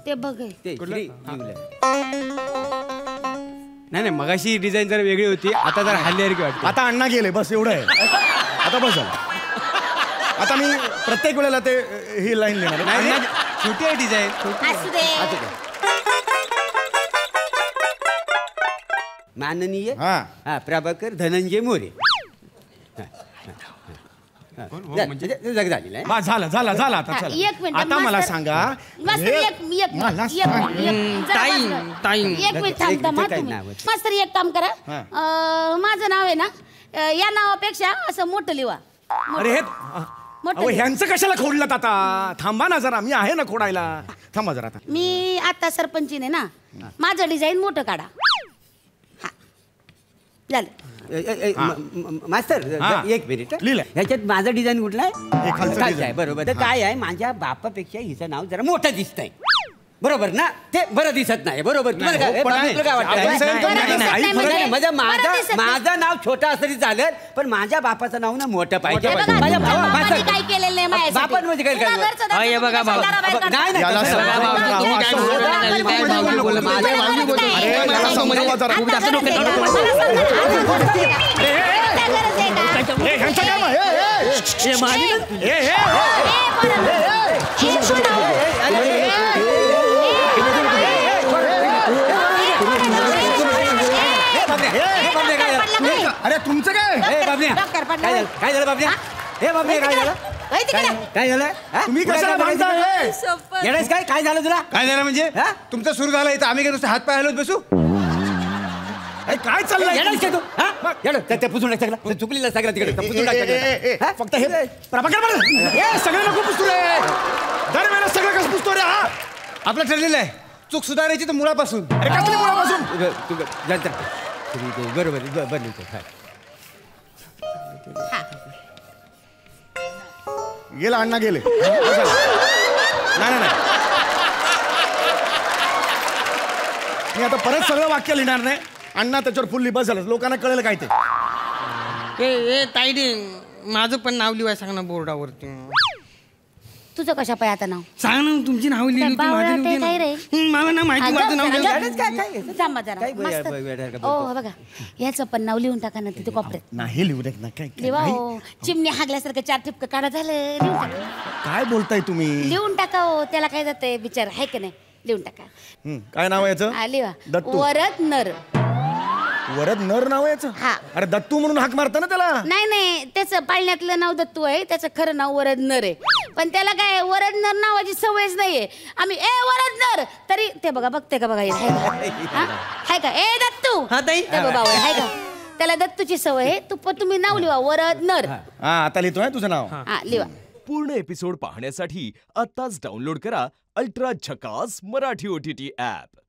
ते बघ ते नाही मगाशी डिझाईन जरा वेगळी होती, आता जरा हल्ल्यासारखी वाटते. आता अण्णा गेले, बस एवढं आहे. आता बस झालं. आता मी प्रत्येक वेळेला ते ही लाईन लिहिणार. नाही छोटी आहे डिझाईन. असू दे. माननीय प्रभाकर धनंजय मोरे. जग झालेलं आहे. झालं झालं झालं आता चला. एक मिनिट आता मला सांगा. मास्तर एक काम करा, माझं नाव आहे ना, या नावापेक्षा असं मोठं लिहा. अरे ह्यांचं कशाला खोडलं आता? थांबा ना जरा, मी आहे ना खोडायला. थांबा जरा. आता मी आता सरपंचीने ना, माझं डिझाईन मोठं काढा. झालं. मास्तर एक मिनिट, ह्याच्यात माझं डिझाईन कुठलं आहे? बरोबर. तर काय आहे, माझ्या बापापेक्षा हिचं नाव जरा मोठं दिसतंय, बरोबर ना? ते बरं दिसत नाही, बरोबर? काय वाटतं? माझं नाव छोटं असं तरी चालेल, पण माझ्या बापाचं नाव ना मोठं पाहिजे. काय केलेलं नाही बापन म्हणजे काय बघा भाऊ, अरे तुमचं काय? काय झालं बाबल्या? हे बाबल्या काय झालं? काय झालं? तुम्ही कशाला भांडताय? काय झालं तुला? काय झालं म्हणजे? तुमचं सुरू झालं इथं, आम्ही काय नुसतं हात पाय हलवत बसू? काय चाललंय? पुसून टाक चुकलेला सगळं तिकडे. फक्त हे प्रभाकर सगळं नको पुसतो रे. दरवेळेला सगळं कसं पुसतो रे? आपलं ठरलेलं आहे चूक सुधारायची तर मुळापासून. अरे कसली मुळापासून? बरोबर. गेला अण्णा गेले. नाही मी आता परत सगळं वाक्य लिहिणार नाही. अण्णा त्याच्यावर फुल्ली बस झालं, लोकांना कळेल काय ते. ताईडे माझं पण नाव लिवाय सांग ना बोर्डावरती. तुझं कशा पाय आता नाव सांग ना, तुमची नाव लिहिली मला ना माहिती. माझं नाव बघा, याचं पण नाव लिहून टाका ना तिथे कोपऱ्यात. नाही लिहू दे ना. काय लिवा हो, चिमणी हागल्यासारखं 4 ठिपकं काढा, झालं. लिहून टाका. काय बोलताय तुम्ही? लिहून टाका हो, त्याला काय जातंय बिचार, आहे का नाही? लिहून टाका. काय नाव आहे याचं? लिहा दत्तू. वरद नर. वरद नर नाव आहे याचं? अरे दत्तू म्हणून हाक मारता ना त्याला. नाही त्याचं पाळण्यातलं नाव दत्तू आहे, त्याचं खरं नाव वरद नर आहे. पण त्याला काय वरद नर नावाची सवयच नाहीये. आम्ही वरद नर तरी ते बघा, बघते का बघा, हाय का दत्तू? बाबा हाय का? त्याला दत्तूची सवय आहे. तुम्ही नाव लिहा वरद नर. आता लिहितोय तुझं नाव. लिहा. पूर्ण एपिसोड पाहण्यासाठी आताच डाउनलोड करा अल्ट्रा झकास मराठी OTT ऍप.